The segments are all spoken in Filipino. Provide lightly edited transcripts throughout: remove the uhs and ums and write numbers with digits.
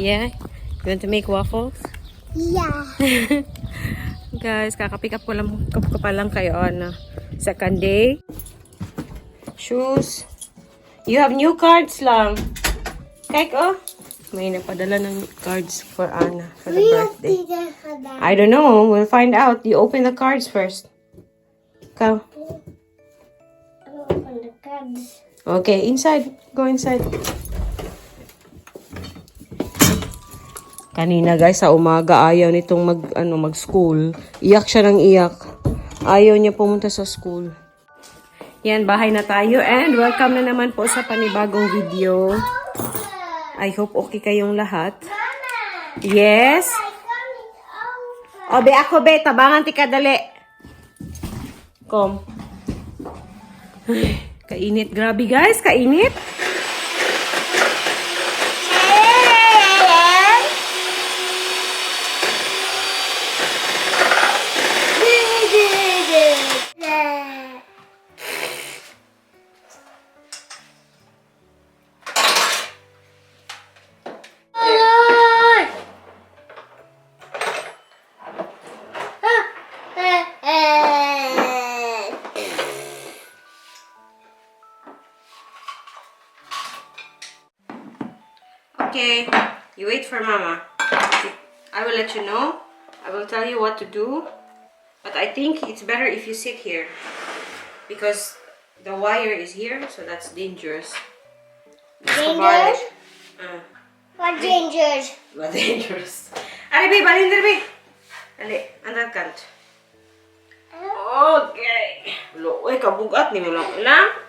Yeah? You want to make waffles? Yeah. Guys, kakapick up ko pa lang kayo on second day. Shoes. You have new cards lang. Kijk, oh. May napadala ng cards for Anna for the birthday. I don't know. We'll find out. You open the cards first. Go. I'll open the cards. Okay, inside. Go inside. Kanina guys, sa umaga, ayaw nitong mag-school. Iyak siya ng iyak. Ayaw niya pumunta sa school. Yan, bahay na tayo. And welcome na naman po sa panibagong video. I hope okay kayong lahat. Yes? O, be ako, be. Tabangan ti kadali. Kom. Ay, kainit. Grabe guys, kainit. Okay, you wait for Mama. I will let you know. I will tell you what to do. But I think it's better if you sit here. Because the wire is here, so that's dangerous. Dangerous? What dangerous? What dangerous? Ali, babe, balinder, babe. Ali, andal kant. Okay. Uy, kabugat ni mo lang ulang.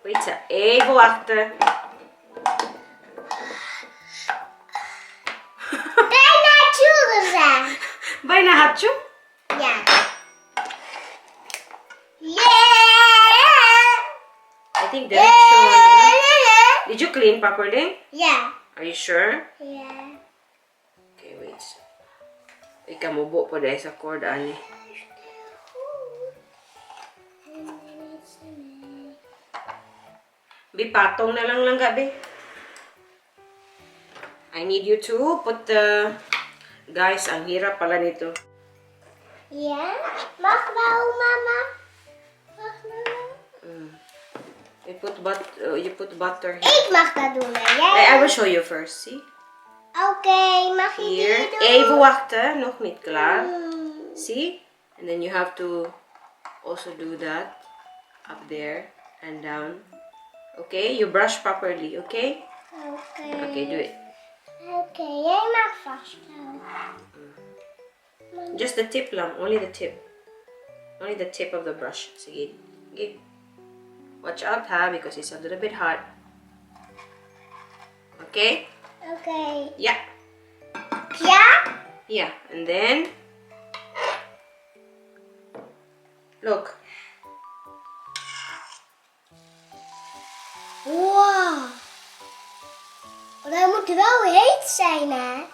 Wait sa. Go after. Bijna hatju? Yeah. I think the next one. Did you clean properly? Yeah. Are you sure? Yeah. Okay, wait. Ikaw mubo po dahil sa cord, ani. Bi, patong na lang gabi. I need you to put the... Guys, ang hirap pala nito. Yeah? Mag nou, Mama? Mag nou? You put butter here. Ik mag dat doen, hè? Jij? I will show you first, see? Oké, mag je Here. die doen? Even wachten, nog niet klaar. See? And then you have to also do that up there and down. Okay, you brush properly, okay? Oké. Okay, do it. Oké, jij mag vasthouden. Just the tip lang, only the tip. Only the tip of the brush. Sige. Okay. Watch out ha, because it's a little bit hot. Okay? Oké. Yeah. Ja? Yeah, and then look. Wow. Maar hij moet wel heet zijn, hè?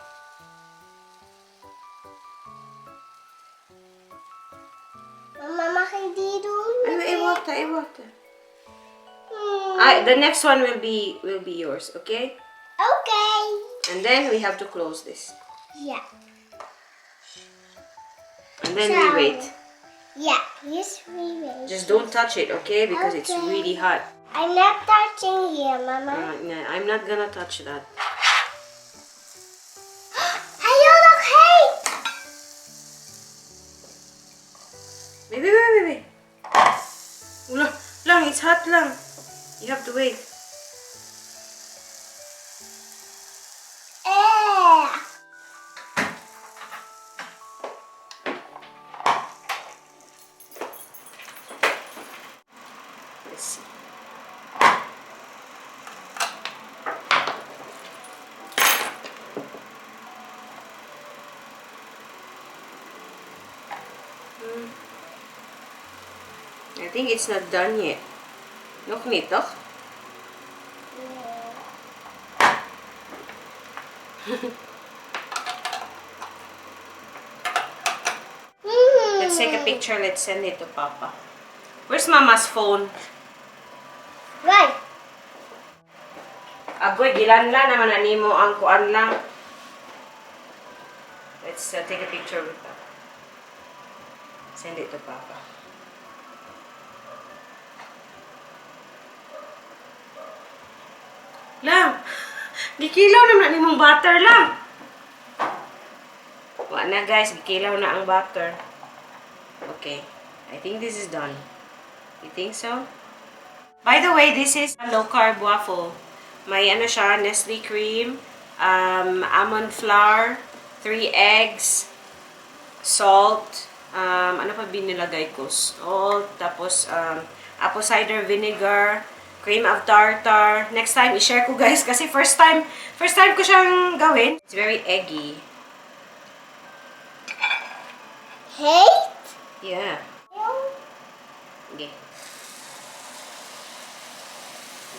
Mama, mag ik die doen? I water. The next one will be yours, okay? Oké. And then we have to close this. Ja. And then we wait. Ja, yes, we wait. Just don't touch it, okay? Because it's Okay. really hot. I'm not touching here, Mama. I'm not gonna touch that. Hij wil nog heet. Wait. Lang, it's hot lang. You have to wait. Let's see. I think it's not done yet. Nog niet, toch? Let's take a picture. Let's send it to Papa. Where's Mama's phone? Right. Agoy, gilanla naman na nimo ang kuan lang. Let's take a picture with that. Send it to Papa. Lang! Gikilaw naman na nimong butter lang. Wala na guys, gikilaw na ang butter. Okay. I think this is done. You think so? By the way, this is a low-carb waffle. May ano siya, Nestle cream, almond flour, 3 eggs, salt, ano pa binilagay ko? Salt, tapos apple cider vinegar, cream of tartar. Next time, i-share ko guys kasi first time ko siyang gawin. It's very eggy. Hate? Yeah. Okay.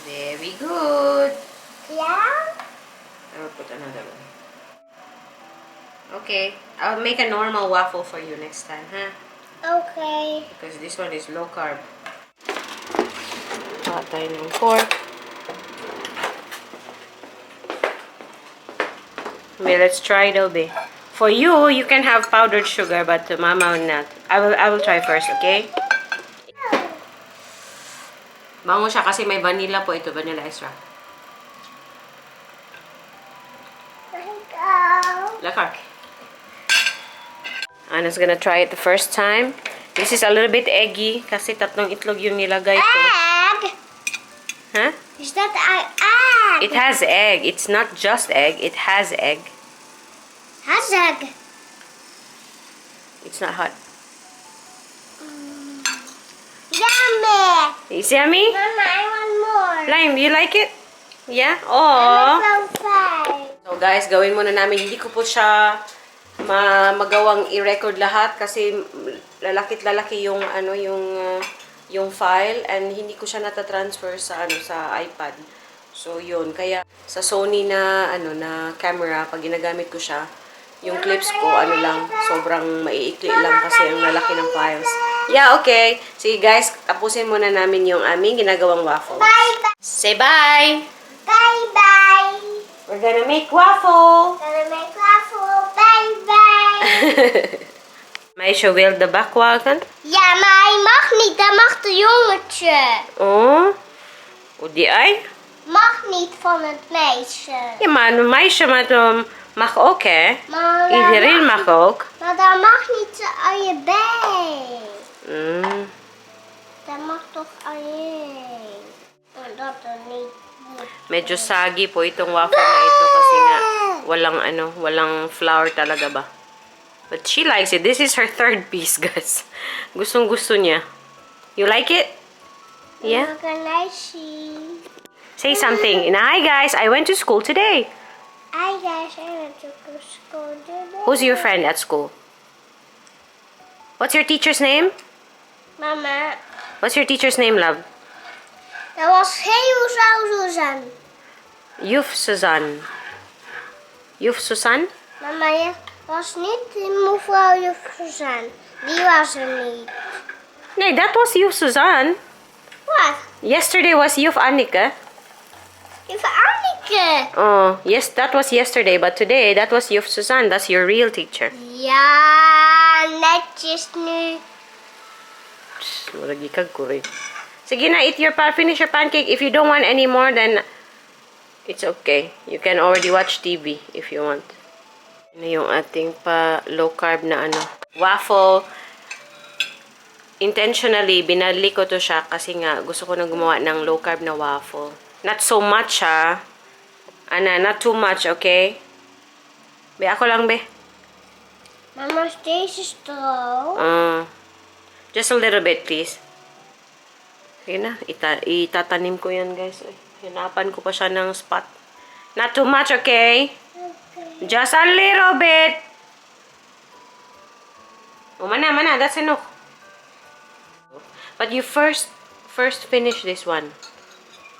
Very good. Yeah? I will put another one. Okay. I'll make a normal waffle for you next time, huh? Okay. Because this one is low carb. Tayo ng pork. Okay, let's try it, Obe. For you, you can have powdered sugar, but to Mama will not. I will try first, okay? Bango siya kasi may vanilla po ito, vanilla extract. Lakar. Anna's gonna try it the first time. This is a little bit eggy kasi tatlong itlog yung nilagay ko. Egg? Huh? Is that egg? It has egg. It's not just egg. It has egg. Has egg? It's not hot. Yummy! Is it yummy? Mama, I want more. Lime, you like it? Yeah? I'm Oh. so fine. So guys, gawin muna namin. Hindi ko po siya magawang i-record lahat kasi lalakit-lalaki yung ano yung file and hindi ko siya nata-transfer sa sa iPad. So yun, kaya sa Sony na na camera pag ginagamit ko siya, yung clips ko lang, sobrang maiikli lang kasi ang lalaki ng files. Yeah, okay. Sige guys, tapusin muna namin yung aming ginagawang waffle. Bye-bye. Say bye! Bye-bye. We're gonna make waffle! Gonna make waffle. Bye-bye. Meisje wil de bakwagen? Ja, maar hij mag niet. Dat mag de jongetje. Oh? Hoe die ei? Mag niet van het meisje. Ja, maar een meisje mag ook, hè? Maar Iedereen mag ook. Maar dat mag niet aan je been. Mm. Dat mag toch aan je. En dat er niet. Medyo sagi po itong waffle na ito kasi nga walang flour talaga ba. But she likes it. This is her third piece, guys. Gustong-gusto niya. You like it? Yeah? Say something. Hi, guys. I went to school today. Hi guys, I went to school today. Who's your friend at school? What's your teacher's name? Mama, What's your teacher's name, love? dat was heel Suzanne. Juf Suzanne. Juf Suzanne? Mama, je was niet mevrouw juf Suzanne. Die was er niet. Nee, that was Juf Suzanne. Wat? Yesterday was Juf Annike. Juf Annike. Oh, yes, that was yesterday, but today that was Juf Suzanne. That's your real teacher. Ja, netjes nu. Lagi kag kuri. Sige na, finish your pancake. If you don't want any more, then it's okay. You can already watch TV if you want. Ano yung ating pa low carb na waffle. Intentionally, binali ko to siya kasi nga gusto ko na gumawa ng low carb na waffle. Not so much ha. Not too much, okay? Be, ako lang be. Mama, deze straw. Just a little bit, please. Sige na, itatanim ko yan, guys. Hinapan ko pa siya ng spot. Not too much, okay? Okay. Just a little bit. Oh, mana, that's enough. But you first finish this one.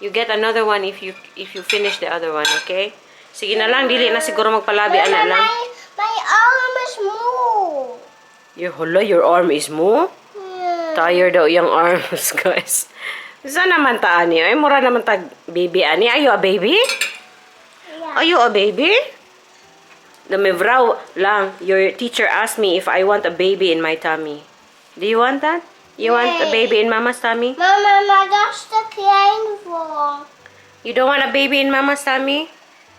You get another one if you finish the other one, okay? Sige na lang, dili na siguro magpalabi, ana lang. My arm is moe. Your arm is more? Yeah. Tired daw yung arms, guys. Saan naman ta, ani? Ay, mura naman tag baby, ani. Are you a baby? Yeah. Are you a baby? Namivraw lang. Your teacher asked me if I want a baby in my tummy. Do you want that? You want a baby in Mama's tummy? Mama, maar dat is te klein voor. You don't want a baby in Mama's tummy?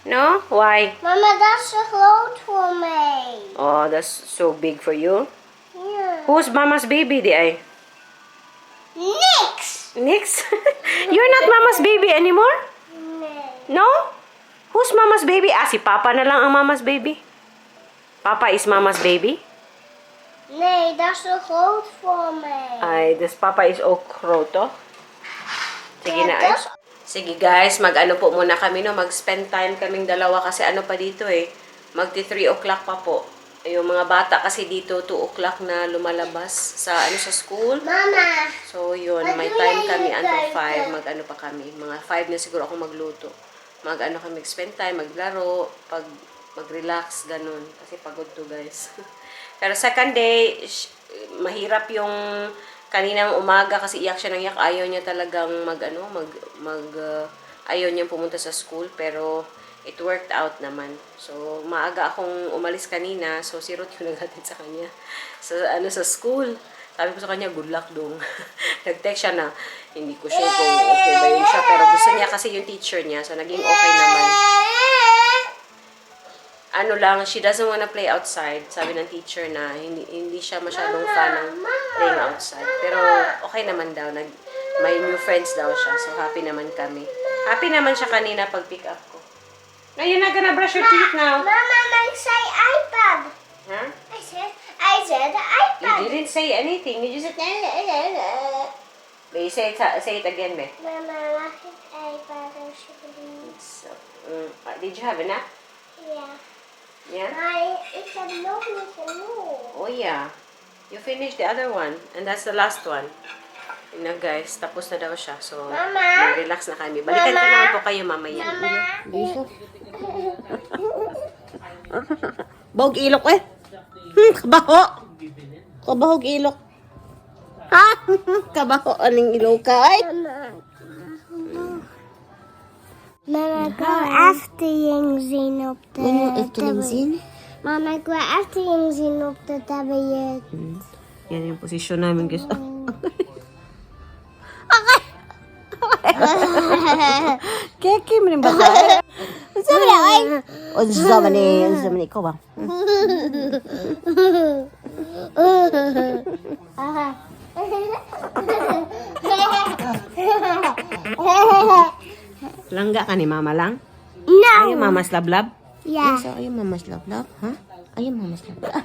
No? Why? Mama, dat is te groot voor mij. Oh, that's so big for you. Ja. Who's Mama's baby, di ay? Niks. Nix? You're not Mama's baby anymore? Nee. No? Who's Mama's baby? Ah, si Papa na lang ang Mama's baby. Papa is Mama's baby? Nee, dat is te groot voor mij. Ay, this Papa is okroto. Sige Ja, na, ay. dat is- Sige guys, mag-ano po muna kami, no? Mag-spend time kaming dalawa kasi ano pa dito eh. Magti 3 o'clock pa po. Yung mga bata kasi dito 2 o'clock na lumalabas sa sa school. Mama. So yun, may time kami until 5. Mag-ano pa kami. Mga 5 na siguro ako magluto. Mag-ano kami, spend time, maglaro, mag-relax, ganun. Kasi pagod to guys. Pero second day, mahirap yung kaninang umaga kasi iyak siya ng iyak. Ayaw niya talagang ayaw niyang pumunta sa school. Pero it worked out naman. So, maaga akong umalis kanina. So, si Ruth yung naghatid sa kanya. Sa school. Sabi ko sa kanya, good luck dong. Nag-text siya na, hindi ko sure kung okay ba yun siya. Pero gusto niya kasi yung teacher niya. So, naging okay naman. Ano lang, she doesn't wanna play outside. Sabi ng teacher na hindi siya masyadong fan ng playing outside. Pero okay naman daw. May new friends daw siya. So happy naman kami. Happy naman siya kanina pag pick up ko. Now you're not gonna brush your teeth now. Mama, I say iPad. Huh? I said iPad. You didn't say anything. You just said, But you say it again, Be. Mama, mag ik iPad alsjeblieft? So, did you have enough? Ja. Yeah? Maar ik heb nog niet genoeg. Oh yeah. You finished the other one. And that's the last one. Yun na guys. Tapos na daw siya. So, Mama? relax na kami. Balikan ko Mama? naman po kayo mamaya. Bahog ilok eh. Kabaho. Kabahog ilok. Ha? Kabaho. Aning ilok ka ay? Mama, ik wil Efteling zien op de tablet. Mama, ik wil Efteling zien op de tablet. Yan yung posisyon namin guys. Keke mo rin ba tayo? Sabi na ay. O sabi ni ikaw ba? Langga ka ni mama lang? No. Ayaw mama's lablab? Ja. So, ayaw mama's lablab? Ha? Ayaw mama's lablab?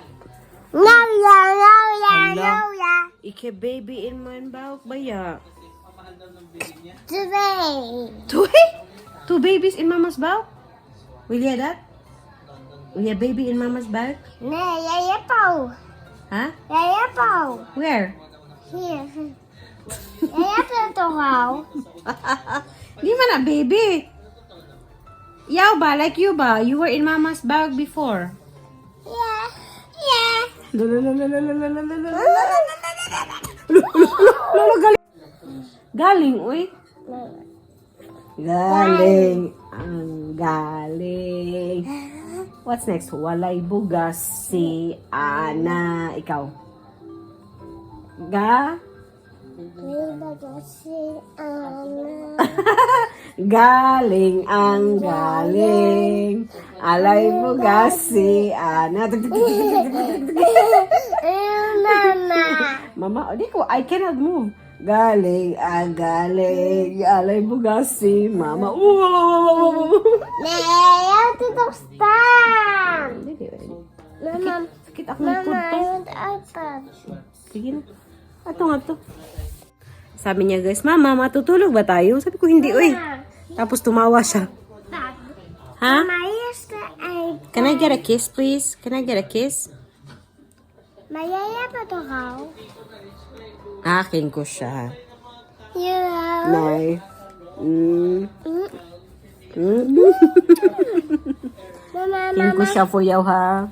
No, ja, no, ja, Hala. no, ja. Ike baby in mijn buik ba ya? 2. Two babies in mama's buik? Will you that? Will you baby in mama's buik? Nee, jij hebt al. Ha? Jij hebt al. Where? Hier. Jij hebt het toch al? Di man na baby. Yaw ba? Like you ba? You were in mama's bag before. Ja. Ja. Galing, uy. Galing. Ang galing. What's next? Walay bugas si Ana. Ikaw. Galing ang galing. Alay bugas si Ana. Mama. Mama, di ko, I cannot move. Galing ang galing. Alay bugas si Mama. Nee, jij hebt het toch staan. Mama, Sakit ako ng mama, to. I want iPad. Sige na. Ato nga to. Sabi niya guys, Mama, matutulog ba tayo? Sabi ko, hindi, uy. Tapos tumawa siya. Ha? Maar hier is de iPad. Can I get a kiss, please? Can I get a kiss? Maar jij hebt het toch al? Akin ko siya. Jawel. Nay. Mama, Akin ko siya for yaw, ha?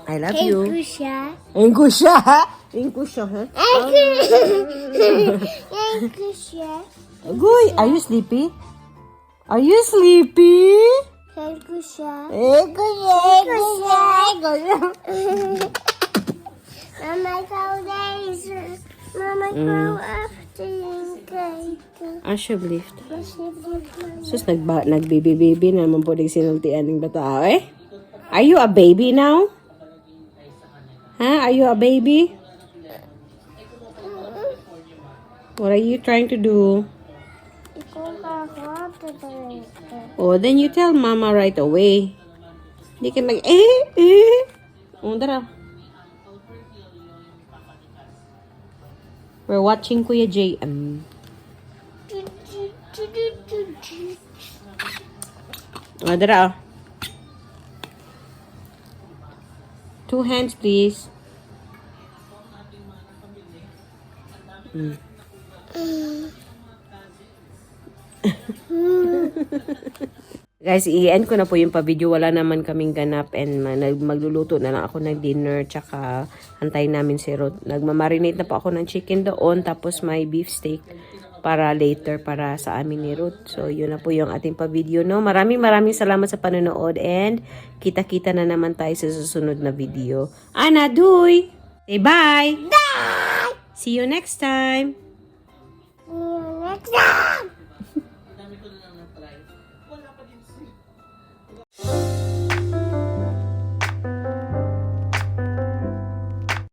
I I love you. Kusha. Engkusha. Engkusha, ha? Kusha. Agoy, are you sleepy? Are you sleepy? Kusha. Engkusha. Mama, go days. Mama, go after you cake. Asyoblift. Sus, nagbaby-baby na naman po sinultian ng bata, eh? Are you a baby now? Huh? Are you a baby? What are you trying to do? Oh, then you tell mama right away. Hindi ka Oh, dara. We're watching Kuya JM. Oh, dara. 2 hands, please. Guys, i-end ko na po yung pa-video. Wala naman kaming ganap and magluluto na lang ako ng dinner tsaka antayin namin si Rod. Nagmamarinate na po ako ng chicken doon tapos may beef steak para later para sa amin ni Rod. So, yun na po yung ating pa-video, no? Maraming salamat sa panonood and kita-kita na naman tayo sa susunod na video. Ana, Duy! Say bye! Bye! See you next time! See you next time!